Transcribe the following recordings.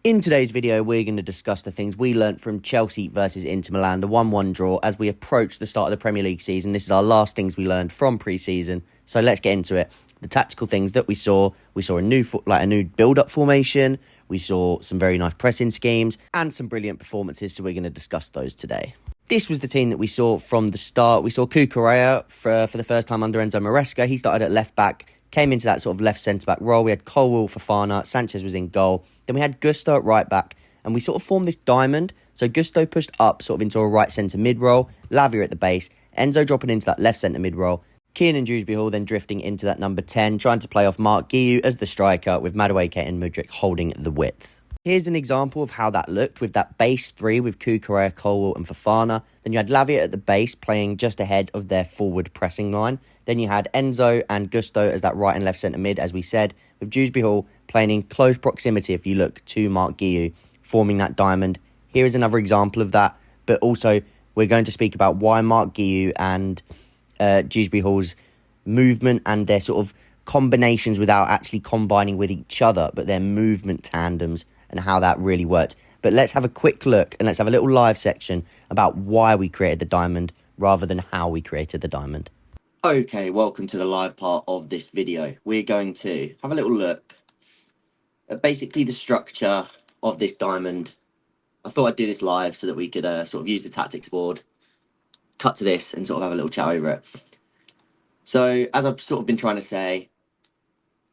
In today's video, we're going to discuss the things we learnt from Chelsea versus Inter Milan, the 1-1 draw, as we approach the start of the Premier League season. This is our last things we learned from pre-season, so let's get into it. The tactical things that we saw a new build-up formation, we saw some very nice pressing schemes, and some brilliant performances, so we're going to discuss those today. This was the team that we saw from the start. We saw Cucurella for the first time under Enzo Maresca. He started at left-back, came into that sort of left centre-back role. We had Colwill, Fofana, Sanchez was in goal. Then we had Gusto at right-back, and we sort of formed this diamond. So Gusto pushed up sort of into a right centre mid-role, Lavia at the base, Enzo dropping into that left centre mid-role, Keane and Dewsbury-Hall then drifting into that number 10, trying to play off Mark Guiu as the striker, with Madueke and Mudryk holding the width. Here's an example of how that looked with that base three with Cucurella, Colwill and Fofana. Then you had Lavia at the base playing just ahead of their forward pressing line. Then you had Enzo and Gusto as that right and left centre mid, as we said, with Dewsbury-Hall playing in close proximity, if you look, to Mark Guiu, forming that diamond. Here is another example of that, but also we're going to speak about why Mark Guiu and Dewsbury-Hall's movement and their sort of combinations without actually combining with each other, but their movement tandems and how that really worked. But let's have a quick look and let's have a little live section about why we created the diamond rather than how we created the diamond. Okay, welcome to the live part of this video. We're going to have a little look at basically the structure of this diamond. I thought I'd do this live so that we could sort of use the tactics board, cut to this and sort of have a little chat over it. So, as I've sort of been trying to say,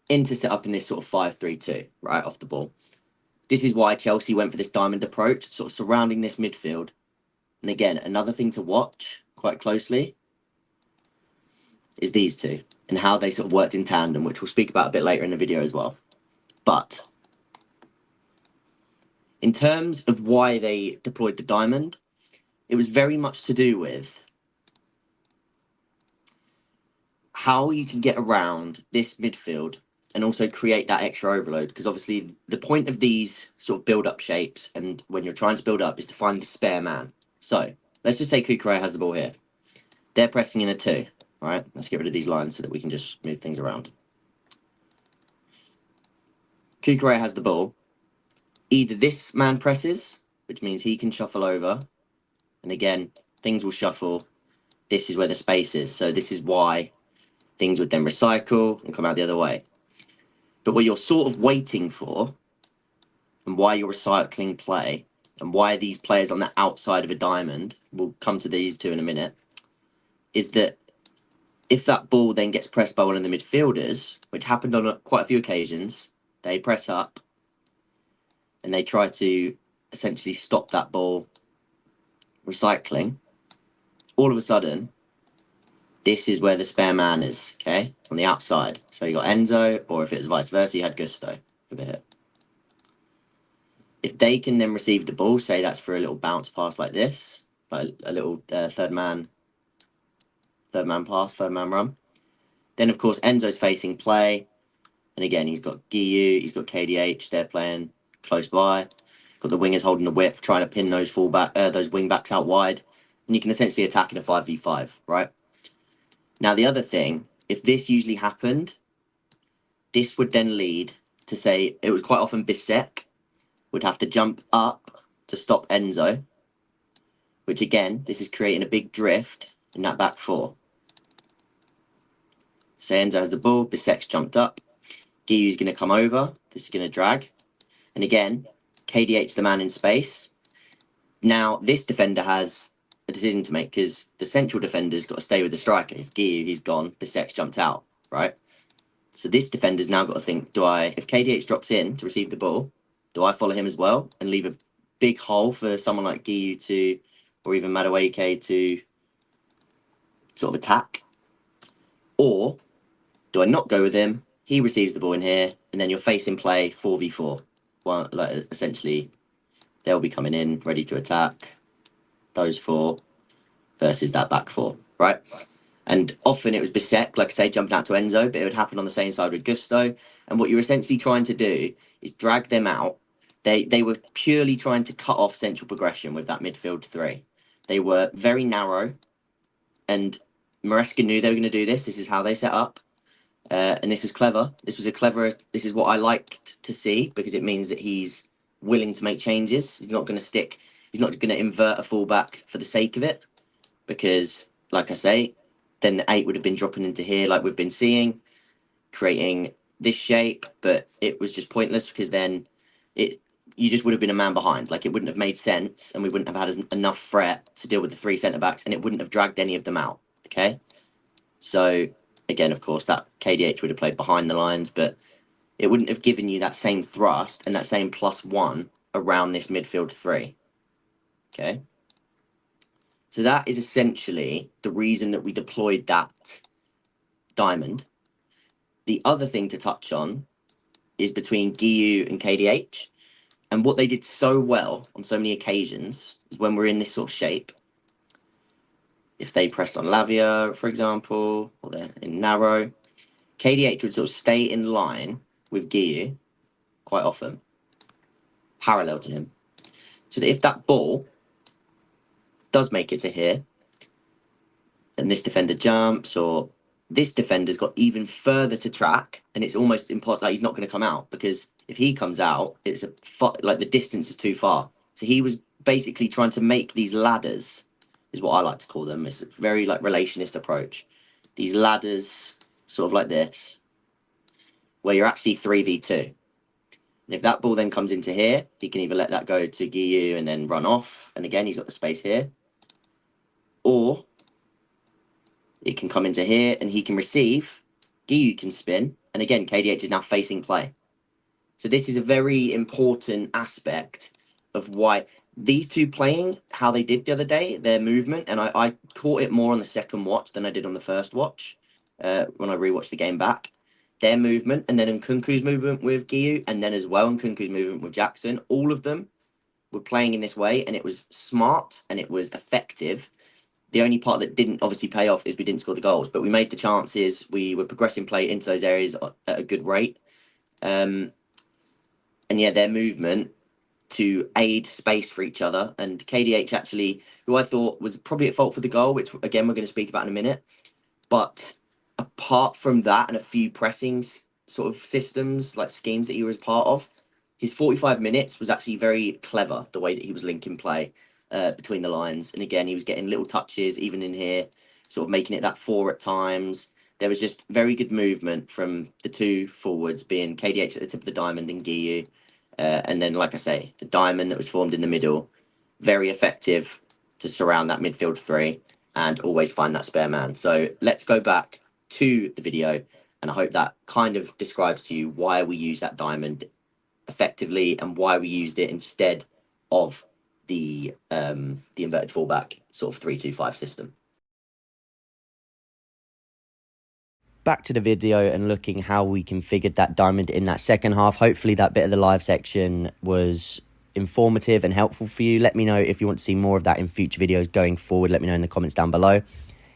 Inter set up in this sort of 5-3-2, right off the ball. This is why Chelsea went for this diamond approach, sort of surrounding this midfield. And again, another thing to watch quite closely is these two and how they sort of worked in tandem, which we'll speak about a bit later in the video as well. But in terms of why they deployed the diamond, it was very much to do with how you can get around this midfield and also create that extra overload. Because obviously the point of these sort of build-up shapes and when you're trying to build up is to find the spare man. So let's just say Cucurella has the ball here. They're pressing in a 2, right? Let's get rid of these lines so that we can just move things around. Cucurella has the ball. Either this man presses, which means he can shuffle over. And again, things will shuffle. This is where the space is. So this is why things would then recycle and come out the other way. But what you're sort of waiting for, and why you're recycling play, and why these players on the outside of a diamond, we'll come to these two in a minute, is that if that ball then gets pressed by one of the midfielders, which happened on quite a few occasions, they press up and they try to essentially stop that ball recycling. All of a sudden, this is where the spare man is, okay, on the outside. So you got Enzo, or if it was vice versa, you had Gusto over here. If they can then receive the ball, say that's for a little bounce pass like this, like a little third man pass, third man run, then of course Enzo's facing play, and again he's got Guiu, he's got KDH, they're playing close by, got the wingers holding the width, trying to pin those those wing backs out wide, and you can essentially attack in a 5v5, right? Now, the other thing, if this usually happened, this would then lead to, say, it was quite often Bissek would have to jump up to stop Enzo, which again, this is creating a big drift in that back four. Say Enzo has the ball, Bissek's jumped up, Guiu's going to come over, this is going to drag, and again, KDH the man in space. Now, this defender has a decision to make because the central defender's got to stay with the striker. It's Guiu, he's gone, Bissek's jumped out, right? So this defender's now got to think, if KDH drops in to receive the ball, do I follow him as well and leave a big hole for someone like Guiu or even Madueke to sort of attack? Or do I not go with him? He receives the ball in here, and then you're facing play 4v4. Well, like essentially, they'll be coming in ready to attack. Those four versus that back four, right? And often it was Bissek, like I say, jumping out to Enzo, but it would happen on the same side with Gusto. And what you're essentially trying to do is drag them out. They were purely trying to cut off central progression with that midfield 3. They were very narrow, and Maresca knew they were going to do this. This is how they set up. And this is clever. This is what I liked to see, because it means that he's willing to make changes. He's not going to stick. He's not going to invert a fullback for the sake of it, because, like I say, then the 8 would have been dropping into here, like we've been seeing, creating this shape. But it was just pointless, because then you just would have been a man behind. Like, it wouldn't have made sense, and we wouldn't have had enough threat to deal with the 3 centre backs, and it wouldn't have dragged any of them out. Okay, so again, of course, that KDH would have played behind the lines, but it wouldn't have given you that same thrust and that same +1 around this midfield 3. Okay. So that is essentially the reason that we deployed that diamond. The other thing to touch on is between Giyu and KDH. And what they did so well on so many occasions is when we're in this sort of shape, if they pressed on Lavia, for example, or they're in narrow, KDH would sort of stay in line with Giyu quite often, parallel to him. So that if that ball does make it to here, and this defender jumps, or this defender's got even further to track, and it's almost impossible. Like, he's not going to come out, because if he comes out, it's like the distance is too far. So he was basically trying to make these ladders, is what I like to call them. It's a very like relationist approach. These ladders, sort of like this, where you're actually 3v2. And if that ball then comes into here, he can either let that go to Giyu and then run off. And again, he's got the space here. Or it can come into here and he can receive. Giyu can spin. And again, KDH is now facing play. So this is a very important aspect of why these two playing, how they did the other day, their movement. And I caught it more on the second watch than I did on the first watch when I rewatched the game back. Their movement, and then Nkunku's movement with Giyu, and then as well Nkunku's movement with Jackson, all of them were playing in this way, and it was smart and it was effective. The only part that didn't obviously pay off is we didn't score the goals, but we made the chances. We were progressing play into those areas at a good rate. And yeah, their movement to aid space for each other. And KDH actually, who I thought was probably at fault for the goal, which again, we're going to speak about in a minute. But apart from that and a few pressing sort of systems, like schemes that he was part of, his 45 minutes was actually very clever, the way that he was linking play between the lines. And again, he was getting little touches, even in here, sort of making it that 4 at times. There was just very good movement from the two forwards, being KDH at the tip of the diamond and Giyu. And then, like I say, the diamond that was formed in the middle, very effective to surround that midfield 3 and always find that spare man. So let's go back to the video, and I hope that kind of describes to you why we use that diamond effectively and why we used it instead of the inverted fullback sort of 3-2-5 system. Back to the video and looking how we configured that diamond in that second half. Hopefully that bit of the live section was informative and helpful for you. Let me know if you want to see more of that in future videos going forward. Let me know in the comments down below.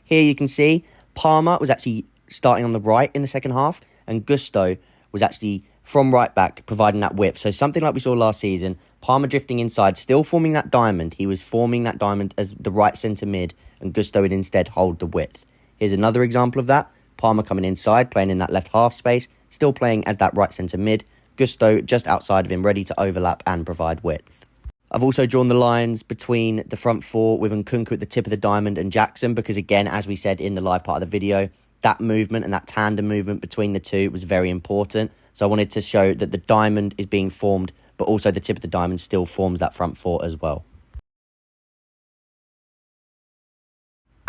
Here you can see Palmer was actually starting on the right in the second half, and Gusto was actually from right back, providing that width. So something like we saw last season, Palmer drifting inside, still forming that diamond. He was forming that diamond as the right centre mid, and Gusto would instead hold the width. Here's another example of that. Palmer coming inside, playing in that left half space, still playing as that right centre mid. Gusto just outside of him, ready to overlap and provide width. I've also drawn the lines between the front 4 with Nkunku at the tip of the diamond and Jackson, because again, as we said in the live part of the video, that movement and that tandem movement between the two was very important. So I wanted to show that the diamond is being formed, but also the tip of the diamond still forms that front 4 as well.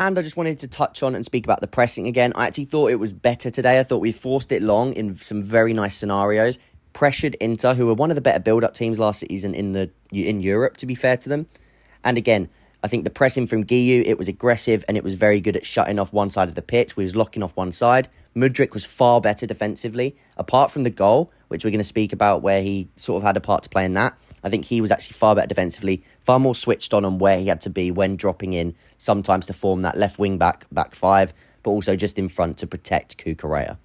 And I just wanted to touch on and speak about the pressing again. I actually thought it was better today. I thought we forced it long in some very nice scenarios. Pressured Inter, who were one of the better build-up teams last season in Europe, to be fair to them. And again, I think the pressing from Giyu, it was aggressive and it was very good at shutting off one side of the pitch. We was locking off one side. Mudryk was far better defensively. Apart from the goal, which we're going to speak about, where he sort of had a part to play in that, I think he was actually far better defensively, far more switched on where he had to be when dropping in, sometimes to form that left wing back 5, but also just in front to protect Cucurella.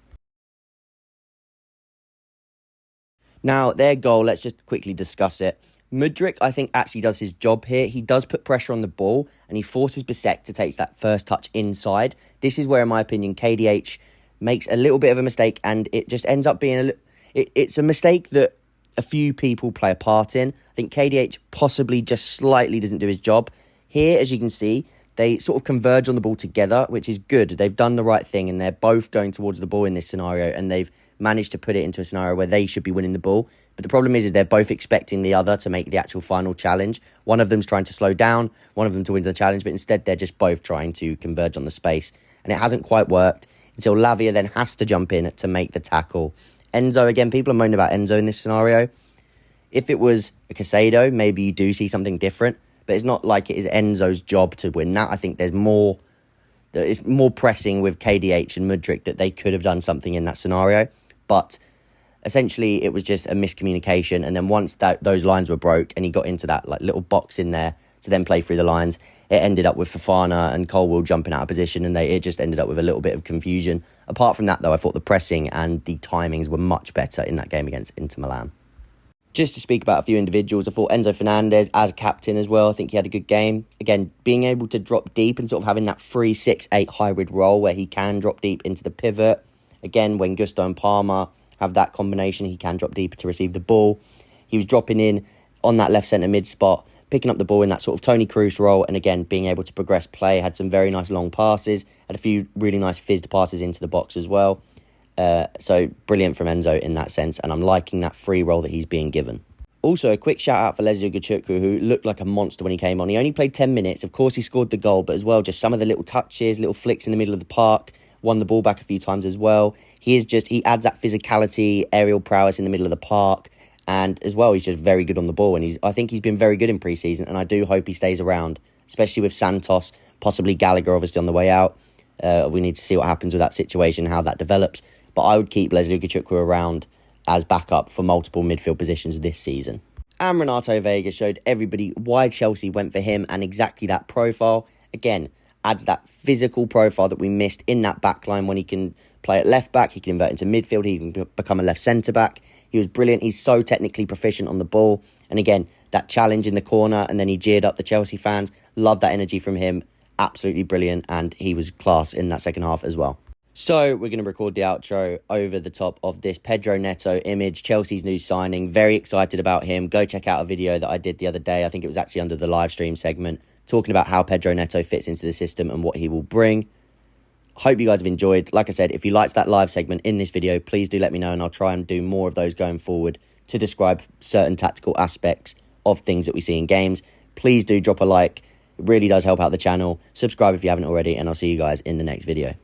Now, their goal, let's just quickly discuss it. Mudryk, I think, actually does his job here. He does put pressure on the ball, and he forces Bisek to take that first touch inside. This is where, in my opinion, KDH makes a little bit of a mistake, and it just ends up being it's a mistake that a few people play a part in. I think KDH possibly just slightly doesn't do his job. Here, as you can see, they sort of converge on the ball together, which is good. They've done the right thing, and they're both going towards the ball in this scenario, and they've managed to put it into a scenario where they should be winning the ball. But the problem is they're both expecting the other to make the actual final challenge. One of them's trying to slow down, one of them to win the challenge, but instead they're just both trying to converge on the space. And it hasn't quite worked until Lavia then has to jump in to make the tackle. Enzo, again, people are moaning about Enzo in this scenario. If it was a Casado, maybe you do see something different, but it's not like it is Enzo's job to win that. I think it's more pressing with KDH and Mudryk that they could have done something in that scenario. But essentially, it was just a miscommunication. And then once those lines were broke and he got into that like little box in there to then play through the lines, it ended up with Fofana and Colwill jumping out of position, and it just ended up with a little bit of confusion. Apart from that, though, I thought the pressing and the timings were much better in that game against Inter Milan. Just to speak about a few individuals, I thought Enzo Fernandez as captain as well. I think he had a good game. Again, being able to drop deep and sort of having that 3-6-8 hybrid role where he can drop deep into the pivot. Again, when Gusto and Palmer have that combination, he can drop deeper to receive the ball. He was dropping in on that left centre mid spot, picking up the ball in that sort of Toni Kroos role, and again, being able to progress play. Had some very nice long passes, had a few really nice fizzed passes into the box as well. So brilliant from Enzo in that sense, and I'm liking that free role that he's being given. Also, a quick shout out for Leku Gachukwu, who looked like a monster when he came on. He only played 10 minutes. Of course, he scored the goal, but as well, just some of the little touches, little flicks in the middle of the park, won the ball back a few times as well. He adds that physicality, aerial prowess in the middle of the park, and as well, he's just very good on the ball. And I think he's been very good in pre-season, and I do hope he stays around, especially with Santos, possibly Gallagher obviously on the way out. We need to see what happens with that situation, how that develops. But I would keep Leku Gachukwu around as backup for multiple midfield positions this season. And Renato Vega showed everybody why Chelsea went for him and exactly that profile. Again, adds that physical profile that we missed in that back line. When he can play at left back, he can invert into midfield, he can become a left centre back. He was brilliant. He's so technically proficient on the ball. And again, that challenge in the corner, and then he jeered up the Chelsea fans. Love that energy from him. Absolutely brilliant. And he was class in that second half as well. So we're going to record the outro over the top of this Pedro Neto image, Chelsea's new signing. Very excited about him. Go check out a video that I did the other day. I think it was actually under the live stream segment, talking about how Pedro Neto fits into the system and what he will bring. Hope you guys have enjoyed. Like I said, if you liked that live segment in this video, please do let me know, and I'll try and do more of those going forward to describe certain tactical aspects of things that we see in games. Please do drop a like. It really does help out the channel. Subscribe if you haven't already, and I'll see you guys in the next video.